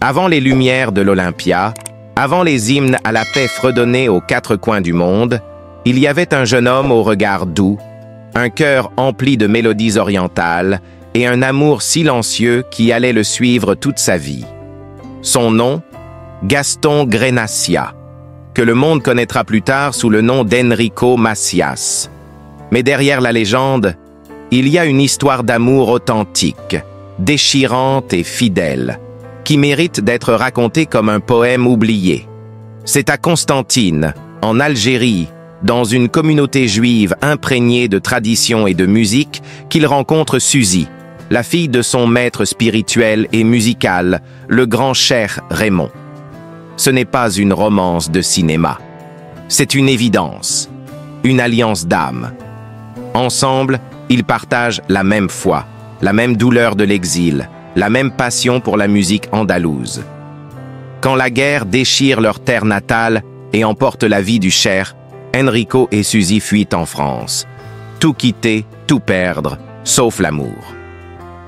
Avant les lumières de l'Olympia, avant les hymnes à la paix fredonnés aux quatre coins du monde, il y avait un jeune homme au regard doux, un cœur empli de mélodies orientales et un amour silencieux qui allait le suivre toute sa vie. Son nom, Gaston Grenacia, que le monde connaîtra plus tard sous le nom d'Enrico Macias. Mais derrière la légende, il y a une histoire d'amour authentique, déchirante et fidèle, qui mérite d'être racontée comme un poème oublié. C'est à Constantine, en Algérie, dans une communauté juive imprégnée de tradition et de musique, qu'il rencontre Suzy, la fille de son maître spirituel et musical, le grand cheikh Raymond. Ce n'est pas une romance de cinéma. C'est une évidence, une alliance d'âme. Ensemble, ils partagent la même foi, la même douleur de l'exil, la même passion pour la musique andalouse. Quand la guerre déchire leur terre natale et emporte la vie du cheikh, Enrico et Suzy fuient en France. Tout quitter, tout perdre, sauf l'amour.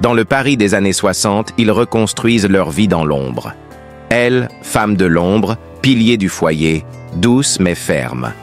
Dans le Paris des années 60, ils reconstruisent leur vie dans l'ombre. Elle, femme de l'ombre, pilier du foyer, douce mais ferme.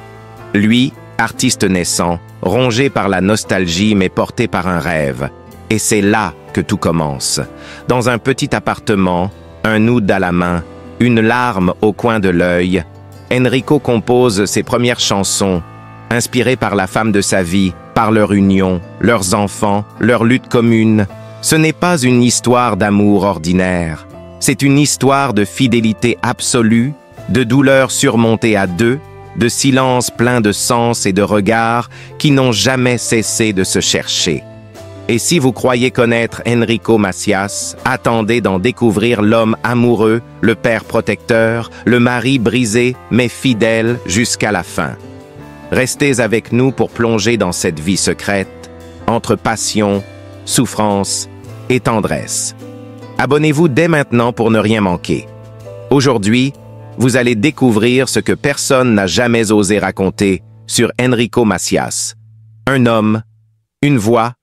Lui, artiste naissant, rongé par la nostalgie mais porté par un rêve. Et c'est là que tout commence. Dans un petit appartement, un oud à la main, une larme au coin de l'œil, Enrico compose ses premières chansons, inspirées par la femme de sa vie, par leur union, leurs enfants, leur lutte commune. Ce n'est pas une histoire d'amour ordinaire. C'est une histoire de fidélité absolue, de douleur surmontée à deux, de silence plein de sens et de regards qui n'ont jamais cessé de se chercher. Et si vous croyez connaître Enrico Macias, attendez d'en découvrir l'homme amoureux, le père protecteur, le mari brisé mais fidèle jusqu'à la fin. Restez avec nous pour plonger dans cette vie secrète, entre passion, souffrance et tendresse. Abonnez-vous dès maintenant pour ne rien manquer. Aujourd'hui, vous allez découvrir ce que personne n'a jamais osé raconter sur Enrico Macias. Un homme, une voix,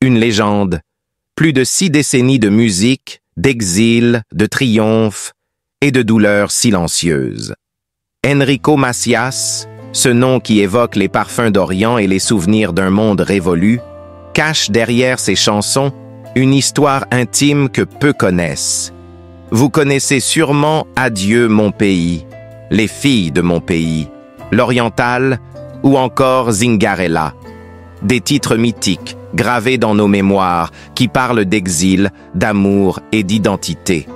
une légende, plus de 6 décennies de musique, d'exil, de triomphe et de douleurs silencieuses. Enrico Macias, ce nom qui évoque les parfums d'Orient et les souvenirs d'un monde révolu, cache derrière ses chansons une histoire intime que peu connaissent. Vous connaissez sûrement Adieu mon pays, Les filles de mon pays, L'Oriental ou encore Zingarella. Des titres mythiques gravés dans nos mémoires qui parlent d'exil, d'amour et d'identité.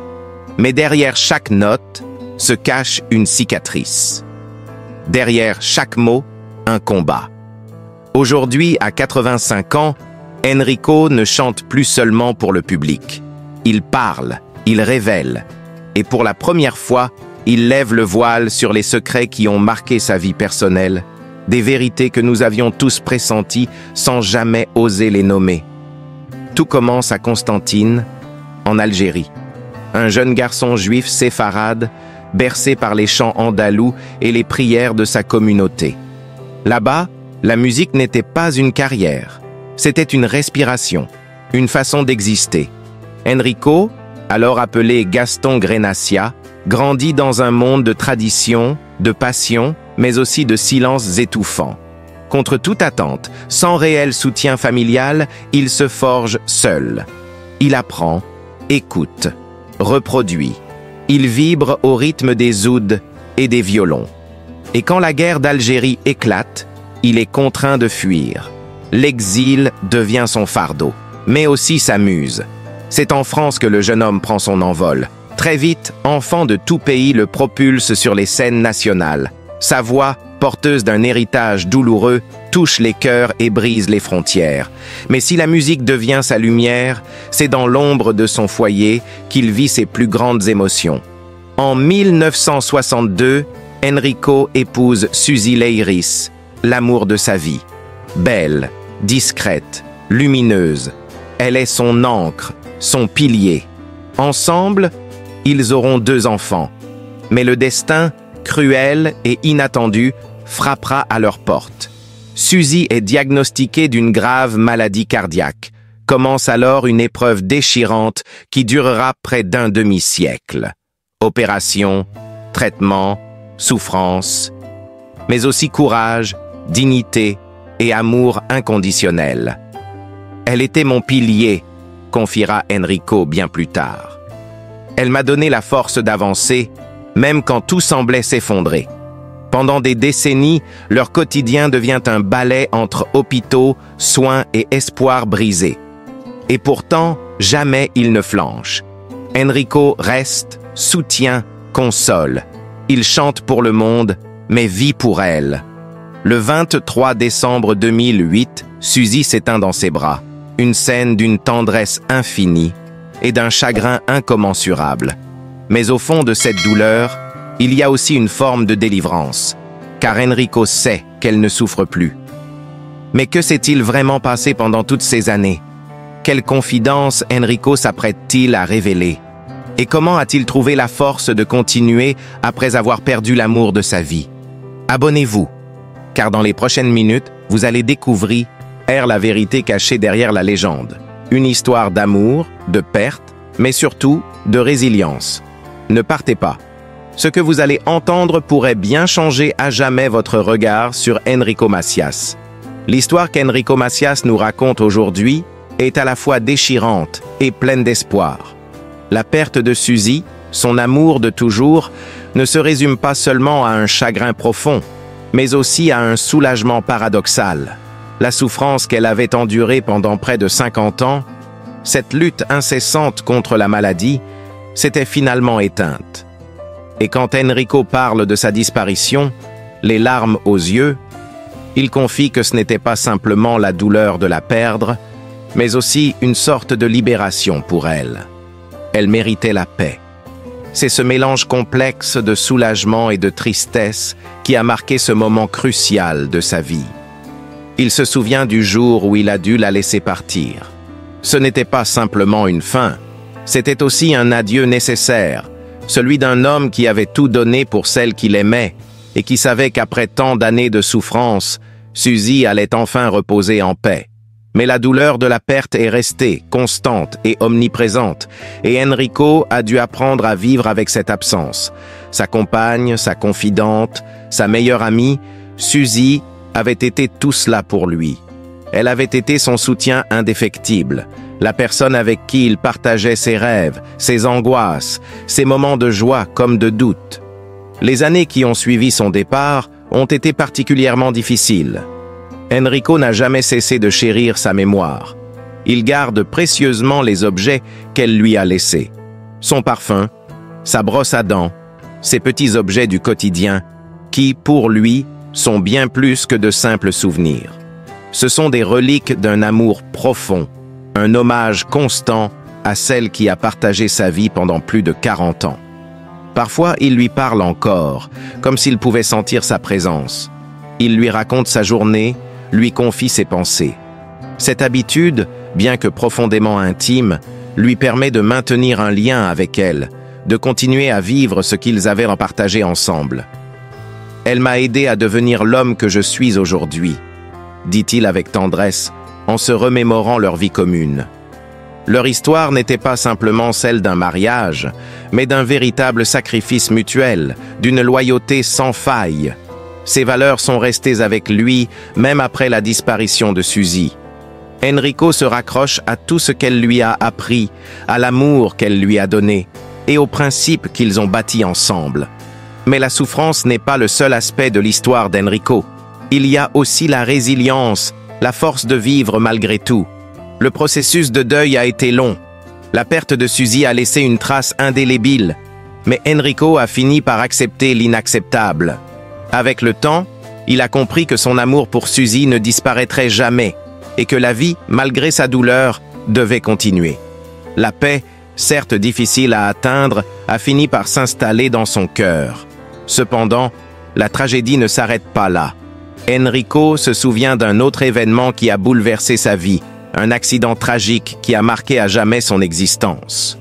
Mais derrière chaque note se cache une cicatrice. Derrière chaque mot, un combat. Aujourd'hui, à 85 ans, Enrico ne chante plus seulement pour le public. Il parle, il révèle. Et pour la première fois, il lève le voile sur les secrets qui ont marqué sa vie personnelle, des vérités que nous avions tous pressenties sans jamais oser les nommer. Tout commence à Constantine, en Algérie. Un jeune garçon juif séfarade, bercé par les chants andalous et les prières de sa communauté. Là-bas, la musique n'était pas une carrière. C'était une respiration, une façon d'exister. Enrico, alors appelé Gaston Grenacia, grandit dans un monde de tradition, de passion, mais aussi de silences étouffants. Contre toute attente, sans réel soutien familial, il se forge seul. Il apprend, écoute, reproduit. Il vibre au rythme des ouds et des violons. Et quand la guerre d'Algérie éclate, il est contraint de fuir. L'exil devient son fardeau, mais aussi sa muse. C'est en France que le jeune homme prend son envol. Très vite, enfant de tout pays le propulse sur les scènes nationales. Sa voix, porteuse d'un héritage douloureux, touche les cœurs et brise les frontières. Mais si la musique devient sa lumière, c'est dans l'ombre de son foyer qu'il vit ses plus grandes émotions. En 1962, Enrico épouse Suzy Leiris, l'amour de sa vie. Belle, discrète, lumineuse. Elle est son ancre, son pilier. Ensemble, ils auront 2 enfants. Mais le destin, cruel et inattendu, frappera à leur porte. Suzy est diagnostiquée d'une grave maladie cardiaque. Commence alors une épreuve déchirante qui durera près d'un demi-siècle. Opération, traitement, souffrance, mais aussi courage, dignité et amour inconditionnel. Elle était mon pilier, confiera Enrico bien plus tard. Elle m'a donné la force d'avancer, même quand tout semblait s'effondrer. Pendant des décennies, leur quotidien devient un balai entre hôpitaux, soins et espoirs brisés. Et pourtant, jamais il ne flanche. Enrico reste, soutient, console. Il chante pour le monde, mais vit pour elle. Le 23 décembre 2008, Suzy s'éteint dans ses bras. Une scène d'une tendresse infinie et d'un chagrin incommensurable. Mais au fond de cette douleur, il y a aussi une forme de délivrance, car Enrico sait qu'elle ne souffre plus. Mais que s'est-il vraiment passé pendant toutes ces années? Quelle confidence Enrico s'apprête-t-il à révéler? Et comment a-t-il trouvé la force de continuer après avoir perdu l'amour de sa vie? Abonnez-vous, car dans les prochaines minutes, vous allez découvrir la vérité cachée derrière la légende. Une histoire d'amour, de perte, mais surtout de résilience. Ne partez pas. Ce que vous allez entendre pourrait bien changer à jamais votre regard sur Enrico Macias. L'histoire qu'Enrico Macias nous raconte aujourd'hui est à la fois déchirante et pleine d'espoir. La perte de Suzy, son amour de toujours, ne se résume pas seulement à un chagrin profond, mais aussi à un soulagement paradoxal. La souffrance qu'elle avait endurée pendant près de 50 ans, cette lutte incessante contre la maladie, s'était finalement éteinte. Et quand Enrico parle de sa disparition, les larmes aux yeux, il confie que ce n'était pas simplement la douleur de la perdre, mais aussi une sorte de libération pour elle. Elle méritait la paix. C'est ce mélange complexe de soulagement et de tristesse qui a marqué ce moment crucial de sa vie. Il se souvient du jour où il a dû la laisser partir. Ce n'était pas simplement une fin, c'était aussi un adieu nécessaire, celui d'un homme qui avait tout donné pour celle qu'il aimait et qui savait qu'après tant d'années de souffrance, Suzy allait enfin reposer en paix. Mais la douleur de la perte est restée, constante et omniprésente, et Enrico a dû apprendre à vivre avec cette absence. Sa compagne, sa confidente, sa meilleure amie, Suzy, avait été tout cela pour lui. Elle avait été son soutien indéfectible, la personne avec qui il partageait ses rêves, ses angoisses, ses moments de joie comme de doute. Les années qui ont suivi son départ ont été particulièrement difficiles. Enrico n'a jamais cessé de chérir sa mémoire. Il garde précieusement les objets qu'elle lui a laissés. Son parfum, sa brosse à dents, ces petits objets du quotidien qui, pour lui, sont bien plus que de simples souvenirs. Ce sont des reliques d'un amour profond, un hommage constant à celle qui a partagé sa vie pendant plus de 40 ans. Parfois, il lui parle encore, comme s'il pouvait sentir sa présence. Il lui raconte sa journée, lui confie ses pensées. Cette habitude, bien que profondément intime, lui permet de maintenir un lien avec elle, de continuer à vivre ce qu'ils avaient en partagé ensemble. « Elle m'a aidé à devenir l'homme que je suis aujourd'hui », dit-il avec tendresse, en se remémorant leur vie commune. Leur histoire n'était pas simplement celle d'un mariage, mais d'un véritable sacrifice mutuel, d'une loyauté sans faille. Ses valeurs sont restées avec lui, même après la disparition de Suzy. Enrico se raccroche à tout ce qu'elle lui a appris, à l'amour qu'elle lui a donné, et aux principes qu'ils ont bâtis ensemble. Mais la souffrance n'est pas le seul aspect de l'histoire d'Enrico. Il y a aussi la résilience, la force de vivre malgré tout. Le processus de deuil a été long. La perte de Suzy a laissé une trace indélébile, mais Enrico a fini par accepter l'inacceptable. Avec le temps, il a compris que son amour pour Suzy ne disparaîtrait jamais et que la vie, malgré sa douleur, devait continuer. La paix, certes difficile à atteindre, a fini par s'installer dans son cœur. Cependant, la tragédie ne s'arrête pas là. Enrico se souvient d'un autre événement qui a bouleversé sa vie, un accident tragique qui a marqué à jamais son existence.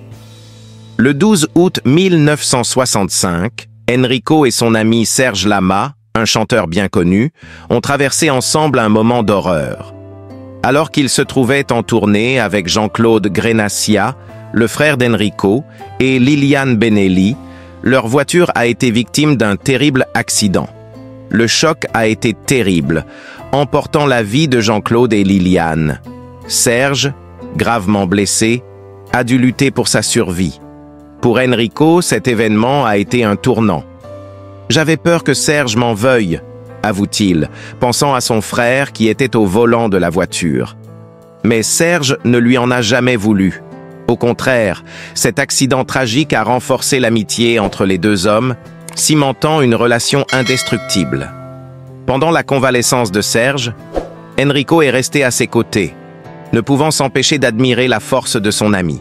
Le 12 août 1965, Enrico et son ami Serge Lama, un chanteur bien connu, ont traversé ensemble un moment d'horreur. Alors qu'ils se trouvaient en tournée avec Jean-Claude Grenassia, le frère d'Enrico, et Liliane Benelli, leur voiture a été victime d'un terrible accident. Le choc a été terrible, emportant la vie de Jean-Claude et Liliane. Serge, gravement blessé, a dû lutter pour sa survie. Pour Enrico, cet événement a été un tournant. « J'avais peur que Serge m'en veuille », avoue-t-il, pensant à son frère qui était au volant de la voiture. Mais Serge ne lui en a jamais voulu. Au contraire, cet accident tragique a renforcé l'amitié entre les deux hommes, cimentant une relation indestructible. Pendant la convalescence de Serge, Enrico est resté à ses côtés, ne pouvant s'empêcher d'admirer la force de son ami.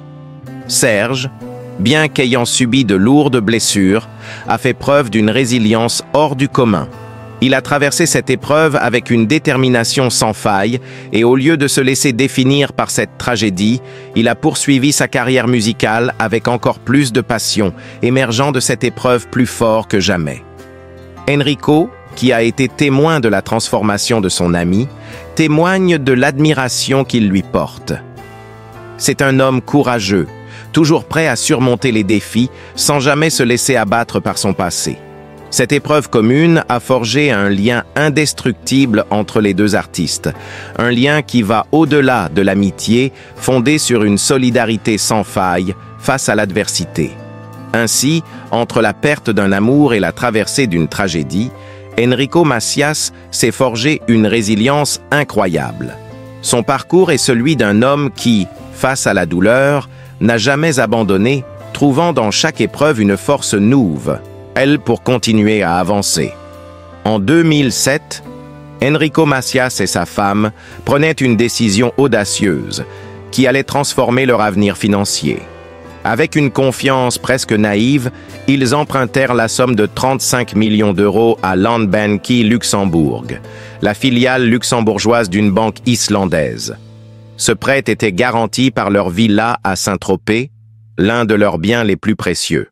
Serge, bien qu'ayant subi de lourdes blessures, a fait preuve d'une résilience hors du commun. Il a traversé cette épreuve avec une détermination sans faille et au lieu de se laisser définir par cette tragédie, il a poursuivi sa carrière musicale avec encore plus de passion, émergeant de cette épreuve plus fort que jamais. Enrico, qui a été témoin de la transformation de son ami, témoigne de l'admiration qu'il lui porte. C'est un homme courageux, toujours prêt à surmonter les défis sans jamais se laisser abattre par son passé. Cette épreuve commune a forgé un lien indestructible entre les deux artistes, un lien qui va au-delà de l'amitié, fondé sur une solidarité sans faille face à l'adversité. Ainsi, entre la perte d'un amour et la traversée d'une tragédie, Enrico Macias s'est forgé une résilience incroyable. Son parcours est celui d'un homme qui, face à la douleur, n'a jamais abandonné, trouvant dans chaque épreuve une force nouve, elle pour continuer à avancer. En 2007, Enrico Macias et sa femme prenaient une décision audacieuse qui allait transformer leur avenir financier. Avec une confiance presque naïve, ils empruntèrent la somme de 35 millions d'euros à Landbanki Luxembourg, la filiale luxembourgeoise d'une banque islandaise. Ce prêt était garanti par leur villa à Saint-Tropez, l'un de leurs biens les plus précieux.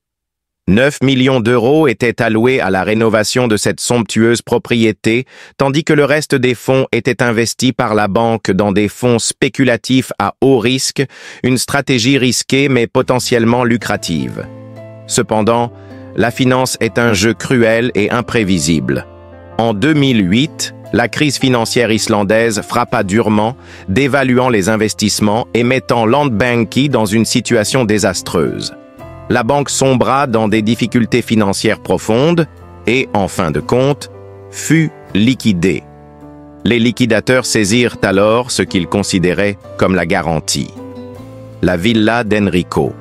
9 millions d'euros étaient alloués à la rénovation de cette somptueuse propriété, tandis que le reste des fonds était investi par la banque dans des fonds spéculatifs à haut risque, une stratégie risquée mais potentiellement lucrative. Cependant, la finance est un jeu cruel et imprévisible. En 2008, la crise financière islandaise frappa durement, dévaluant les investissements et mettant Landbanki dans une situation désastreuse. La banque sombra dans des difficultés financières profondes et, en fin de compte, fut liquidée. Les liquidateurs saisirent alors ce qu'ils considéraient comme la garantie. La villa d'Enrico.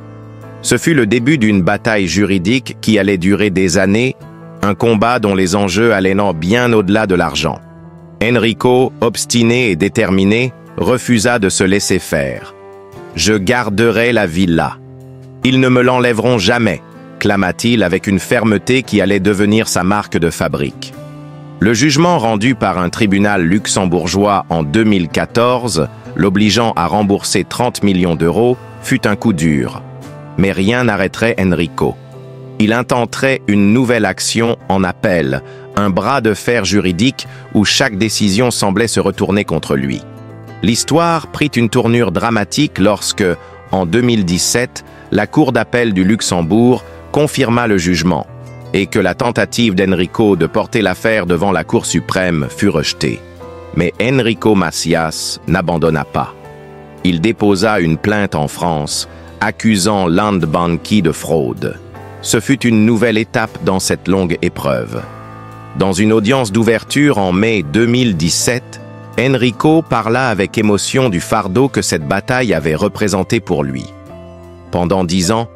Ce fut le début d'une bataille juridique qui allait durer des années, un combat dont les enjeux allaient bien au-delà de l'argent. Enrico, obstiné et déterminé, refusa de se laisser faire. « Je garderai la villa. Ils ne me l'enlèveront jamais », clama-t-il avec une fermeté qui allait devenir sa marque de fabrique. Le jugement rendu par un tribunal luxembourgeois en 2014, l'obligeant à rembourser 30 millions d'euros, fut un coup dur. Mais rien n'arrêterait Enrico. Il intenterait une nouvelle action en appel, un bras de fer juridique où chaque décision semblait se retourner contre lui. L'histoire prit une tournure dramatique lorsque, en 2017, la Cour d'appel du Luxembourg confirma le jugement et que la tentative d'Enrico de porter l'affaire devant la Cour suprême fut rejetée. Mais Enrico Macias n'abandonna pas. Il déposa une plainte en France, accusant Landbanki de fraude. Ce fut une nouvelle étape dans cette longue épreuve. Dans une audience d'ouverture en mai 2017, Enrico parla avec émotion du fardeau que cette bataille avait représenté pour lui. Pendant 10 ans,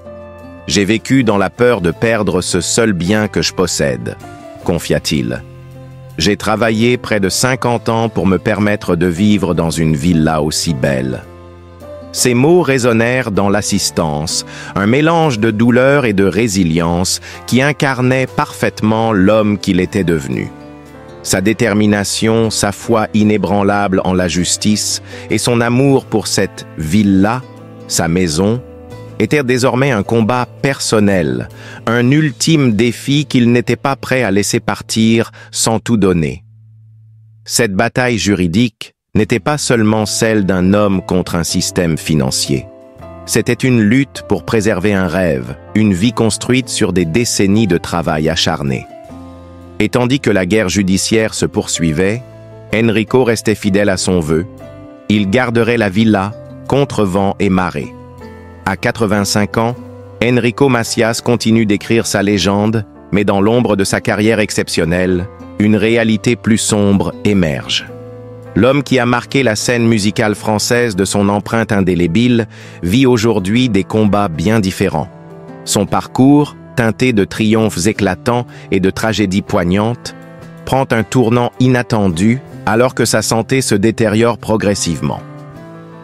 j'ai vécu dans la peur de perdre ce seul bien que je possède, confia-t-il. J'ai travaillé près de 50 ans pour me permettre de vivre dans une villa aussi belle. Ces mots résonnèrent dans l'assistance, un mélange de douleur et de résilience qui incarnait parfaitement l'homme qu'il était devenu. Sa détermination, sa foi inébranlable en la justice et son amour pour cette villa, sa maison, étaient désormais un combat personnel, un ultime défi qu'il n'était pas prêt à laisser partir sans tout donner. Cette bataille juridique n'était pas seulement celle d'un homme contre un système financier. C'était une lutte pour préserver un rêve, une vie construite sur des décennies de travail acharné. Et tandis que la guerre judiciaire se poursuivait, Enrico restait fidèle à son vœu. Il garderait la villa contre vent et marée. À 85 ans, Enrico Macias continue d'écrire sa légende, mais dans l'ombre de sa carrière exceptionnelle, une réalité plus sombre émerge. L'homme qui a marqué la scène musicale française de son empreinte indélébile vit aujourd'hui des combats bien différents. Son parcours, teinté de triomphes éclatants et de tragédies poignantes, prend un tournant inattendu alors que sa santé se détériore progressivement.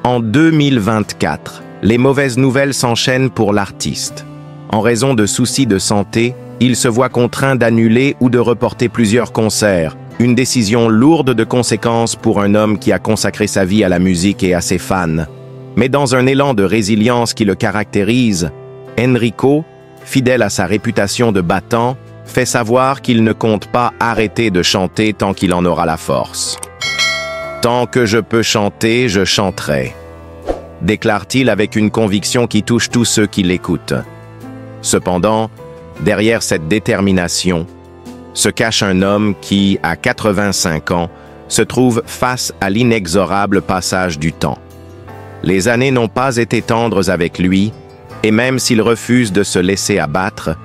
En 2024, les mauvaises nouvelles s'enchaînent pour l'artiste. En raison de soucis de santé, il se voit contraint d'annuler ou de reporter plusieurs concerts, une décision lourde de conséquences pour un homme qui a consacré sa vie à la musique et à ses fans. Mais dans un élan de résilience qui le caractérise, Enrico, fidèle à sa réputation de battant, fait savoir qu'il ne compte pas arrêter de chanter tant qu'il en aura la force. « Tant que je peux chanter, je chanterai », déclare-t-il avec une conviction qui touche tous ceux qui l'écoutent. Cependant, derrière cette détermination, se cache un homme qui, à 85 ans, se trouve face à l'inexorable passage du temps. Les années n'ont pas été tendres avec lui, et même s'il refuse de se laisser abattre,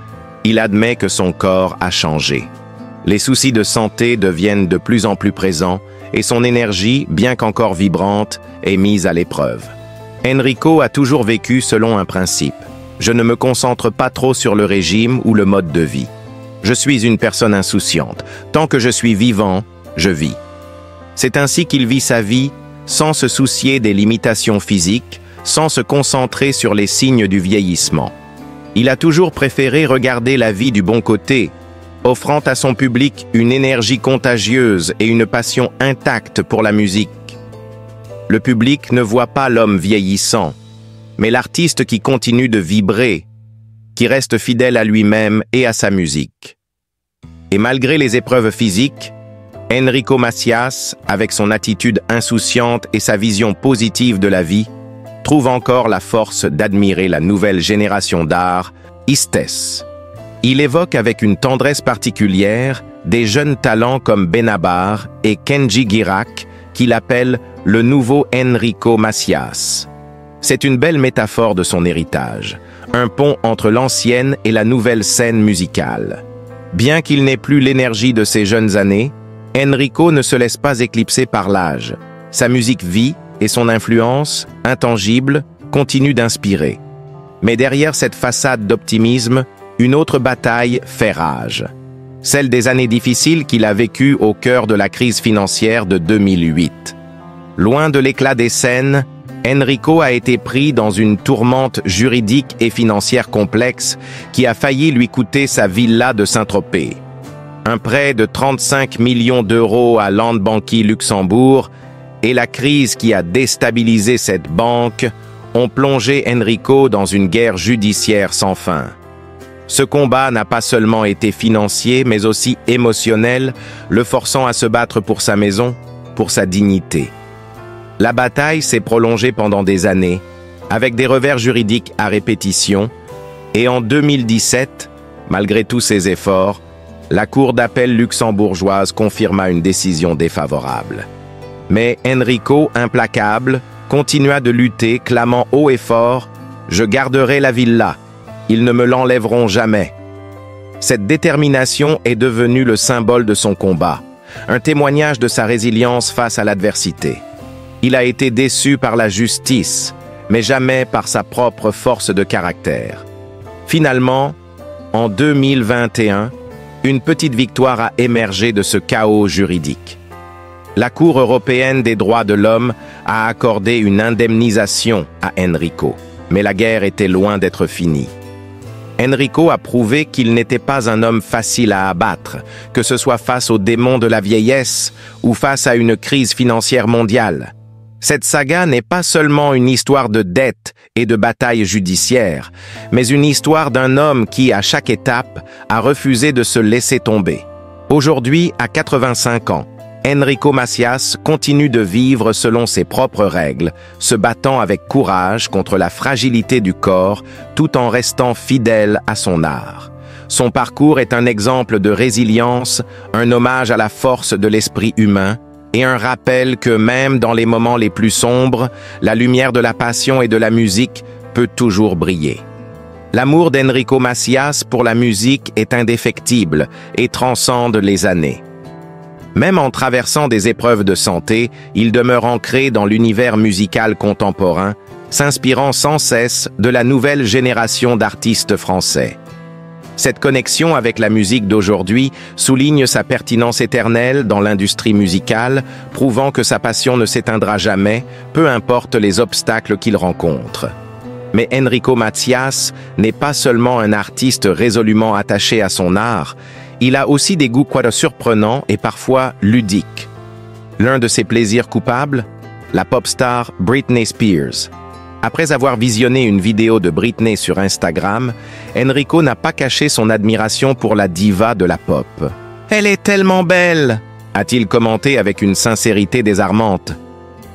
il admet que son corps a changé. Les soucis de santé deviennent de plus en plus présents, et son énergie, bien qu'encore vibrante, est mise à l'épreuve. Enrico a toujours vécu selon un principe. Je ne me concentre pas trop sur le régime ou le mode de vie. Je suis une personne insouciante. Tant que je suis vivant, je vis. C'est ainsi qu'il vit sa vie, sans se soucier des limitations physiques, sans se concentrer sur les signes du vieillissement. Il a toujours préféré regarder la vie du bon côté, offrant à son public une énergie contagieuse et une passion intacte pour la musique. Le public ne voit pas l'homme vieillissant, mais l'artiste qui continue de vibrer, qui reste fidèle à lui-même et à sa musique. Et malgré les épreuves physiques, Enrico Macias, avec son attitude insouciante et sa vision positive de la vie, trouve encore la force d'admirer la nouvelle génération d'art, Istes. Il évoque avec une tendresse particulière des jeunes talents comme Benabar et Kenji Girac, qu'il appelle le nouveau Enrico Macias. C'est une belle métaphore de son héritage, un pont entre l'ancienne et la nouvelle scène musicale. Bien qu'il n'ait plus l'énergie de ses jeunes années, Enrico ne se laisse pas éclipser par l'âge. Sa musique vit et son influence, intangible, continue d'inspirer. Mais derrière cette façade d'optimisme, une autre bataille fait rage. Celle des années difficiles qu'il a vécues au cœur de la crise financière de 2008. Loin de l'éclat des scènes, Enrico a été pris dans une tourmente juridique et financière complexe qui a failli lui coûter sa villa de Saint-Tropez. Un prêt de 35 millions d'euros à Landbanki Luxembourg et la crise qui a déstabilisé cette banque ont plongé Enrico dans une guerre judiciaire sans fin. Ce combat n'a pas seulement été financier, mais aussi émotionnel, le forçant à se battre pour sa maison, pour sa dignité. La bataille s'est prolongée pendant des années, avec des revers juridiques à répétition, et en 2017, malgré tous ses efforts, la Cour d'appel luxembourgeoise confirma une décision défavorable. Mais Enrico, implacable, continua de lutter, clamant haut et fort « Je garderai la villa, ils ne me l'enlèveront jamais ». Cette détermination est devenue le symbole de son combat, un témoignage de sa résilience face à l'adversité. Il a été déçu par la justice, mais jamais par sa propre force de caractère. Finalement, en 2021, une petite victoire a émergé de ce chaos juridique. La Cour européenne des droits de l'homme a accordé une indemnisation à Enrico, mais la guerre était loin d'être finie. Enrico a prouvé qu'il n'était pas un homme facile à abattre, que ce soit face aux démons de la vieillesse ou face à une crise financière mondiale. Cette saga n'est pas seulement une histoire de dette et de bataille judiciaire, mais une histoire d'un homme qui, à chaque étape, a refusé de se laisser tomber. Aujourd'hui, à 85 ans, Enrico Macias continue de vivre selon ses propres règles, se battant avec courage contre la fragilité du corps tout en restant fidèle à son art. Son parcours est un exemple de résilience, un hommage à la force de l'esprit humain et un rappel que même dans les moments les plus sombres, la lumière de la passion et de la musique peut toujours briller. L'amour d'Enrico Macias pour la musique est indéfectible et transcende les années. Même en traversant des épreuves de santé, il demeure ancré dans l'univers musical contemporain, s'inspirant sans cesse de la nouvelle génération d'artistes français. Cette connexion avec la musique d'aujourd'hui souligne sa pertinence éternelle dans l'industrie musicale, prouvant que sa passion ne s'éteindra jamais, peu importe les obstacles qu'il rencontre. Mais Enrico Macias n'est pas seulement un artiste résolument attaché à son art, il a aussi des goûts quoique surprenants et parfois ludiques. L'un de ses plaisirs coupables, la pop star Britney Spears. Après avoir visionné une vidéo de Britney sur Instagram, Enrico n'a pas caché son admiration pour la diva de la pop. « Elle est tellement belle !» a-t-il commenté avec une sincérité désarmante.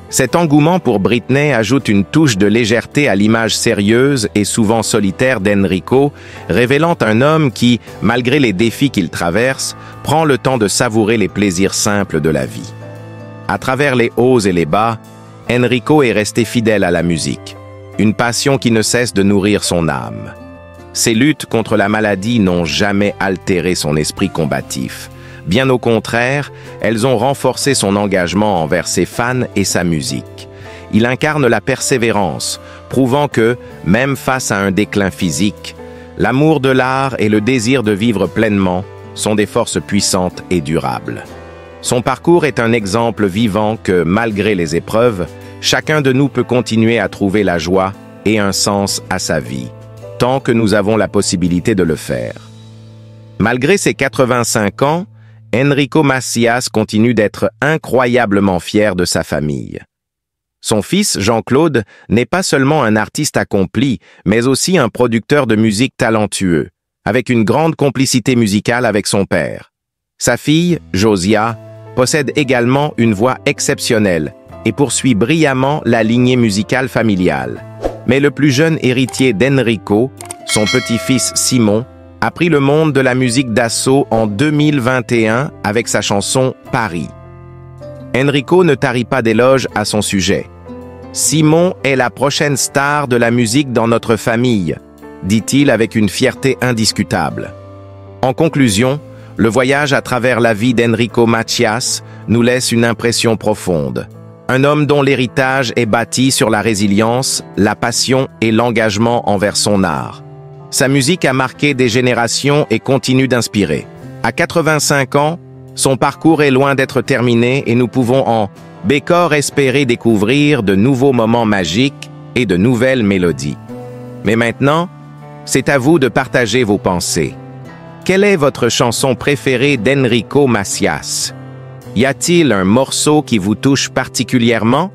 Cet engouement pour Britney ajoute une touche de légèreté à l'image sérieuse et souvent solitaire d'Enrico, révélant un homme qui, malgré les défis qu'il traverse, prend le temps de savourer les plaisirs simples de la vie. À travers les hauts et les bas, Enrico est resté fidèle à la musique, une passion qui ne cesse de nourrir son âme. Ses luttes contre la maladie n'ont jamais altéré son esprit combatif. Bien au contraire, elles ont renforcé son engagement envers ses fans et sa musique. Il incarne la persévérance, prouvant que, même face à un déclin physique, l'amour de l'art et le désir de vivre pleinement sont des forces puissantes et durables. Son parcours est un exemple vivant que, malgré les épreuves, chacun de nous peut continuer à trouver la joie et un sens à sa vie, tant que nous avons la possibilité de le faire. Malgré ses 85 ans, Enrico Macias continue d'être incroyablement fier de sa famille. Son fils, Jean-Claude, n'est pas seulement un artiste accompli, mais aussi un producteur de musique talentueux, avec une grande complicité musicale avec son père. Sa fille, Josia, possède également une voix exceptionnelle et poursuit brillamment la lignée musicale familiale. Mais le plus jeune héritier d'Enrico, son petit-fils Simon, a pris le monde de la musique d'assaut en 2021 avec sa chanson « Paris ». Enrico ne tarit pas d'éloges à son sujet. « Simon est la prochaine star de la musique dans notre famille », dit-il avec une fierté indiscutable. En conclusion, le voyage à travers la vie d'Enrico Macias nous laisse une impression profonde. Un homme dont l'héritage est bâti sur la résilience, la passion et l'engagement envers son art. Sa musique a marqué des générations et continue d'inspirer. À 85 ans, son parcours est loin d'être terminé et nous pouvons en Bécor espérer découvrir de nouveaux moments magiques et de nouvelles mélodies. Mais maintenant, c'est à vous de partager vos pensées. Quelle est votre chanson préférée d'Enrico Macias? Y a-t-il un morceau qui vous touche particulièrement?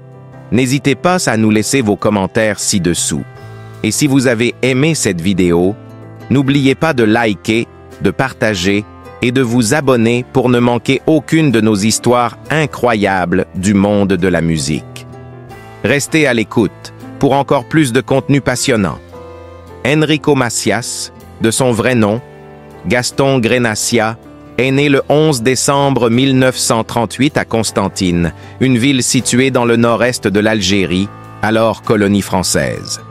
N'hésitez pas à nous laisser vos commentaires ci-dessous. Et si vous avez aimé cette vidéo, n'oubliez pas de liker, de partager et de vous abonner pour ne manquer aucune de nos histoires incroyables du monde de la musique. Restez à l'écoute pour encore plus de contenu passionnant. Enrico Macias, de son vrai nom, Gaston Grenacia, est né le 11 décembre 1938 à Constantine, une ville située dans le nord-est de l'Algérie, alors colonie française.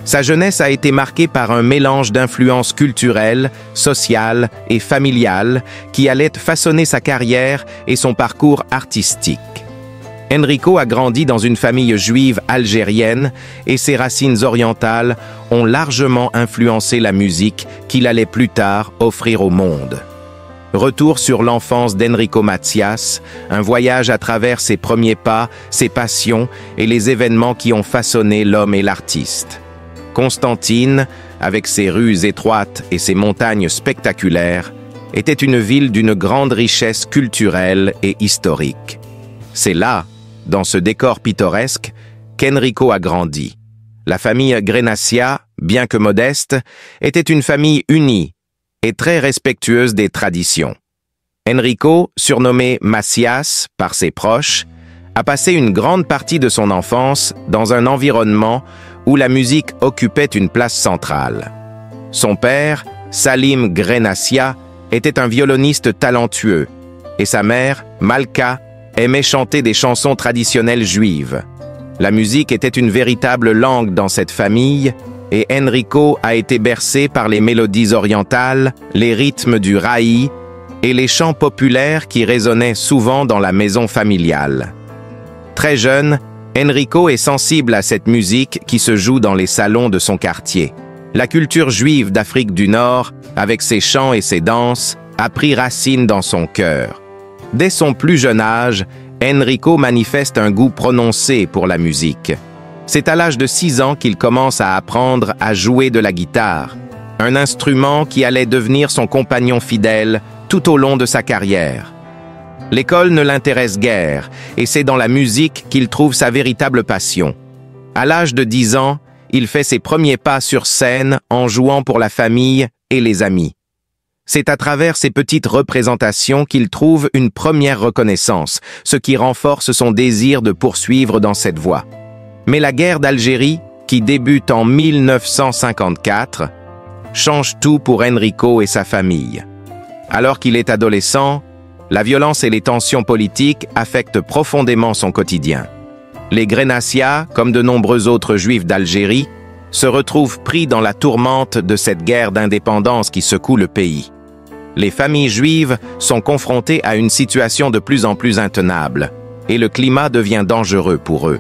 Sa jeunesse a été marquée par un mélange d'influences culturelles, sociales et familiales qui allaient façonner sa carrière et son parcours artistique. Enrico a grandi dans une famille juive algérienne et ses racines orientales ont largement influencé la musique qu'il allait plus tard offrir au monde. Retour sur l'enfance d'Enrico Macias, un voyage à travers ses premiers pas, ses passions et les événements qui ont façonné l'homme et l'artiste. Constantine, avec ses rues étroites et ses montagnes spectaculaires, était une ville d'une grande richesse culturelle et historique. C'est là, dans ce décor pittoresque, qu'Enrico a grandi. La famille Grenacia, bien que modeste, était une famille unie et très respectueuse des traditions. Enrico, surnommé Macias par ses proches, a passé une grande partie de son enfance dans un environnement où la musique occupait une place centrale. Son père, Salim Grenacia, était un violoniste talentueux, et sa mère, Malka, aimait chanter des chansons traditionnelles juives. La musique était une véritable langue dans cette famille, et Enrico a été bercé par les mélodies orientales, les rythmes du raï et les chants populaires qui résonnaient souvent dans la maison familiale. Très jeune, Enrico est sensible à cette musique qui se joue dans les salons de son quartier. La culture juive d'Afrique du Nord, avec ses chants et ses danses, a pris racine dans son cœur. Dès son plus jeune âge, Enrico manifeste un goût prononcé pour la musique. C'est à l'âge de 6 ans qu'il commence à apprendre à jouer de la guitare, un instrument qui allait devenir son compagnon fidèle tout au long de sa carrière. L'école ne l'intéresse guère, et c'est dans la musique qu'il trouve sa véritable passion. À l'âge de 10 ans, il fait ses premiers pas sur scène en jouant pour la famille et les amis. C'est à travers ces petites représentations qu'il trouve une première reconnaissance, ce qui renforce son désir de poursuivre dans cette voie. Mais la guerre d'Algérie, qui débute en 1954, change tout pour Enrico et sa famille. Alors qu'il est adolescent, la violence et les tensions politiques affectent profondément son quotidien. Les Grenacia, comme de nombreux autres juifs d'Algérie, se retrouvent pris dans la tourmente de cette guerre d'indépendance qui secoue le pays. Les familles juives sont confrontées à une situation de plus en plus intenable, et le climat devient dangereux pour eux.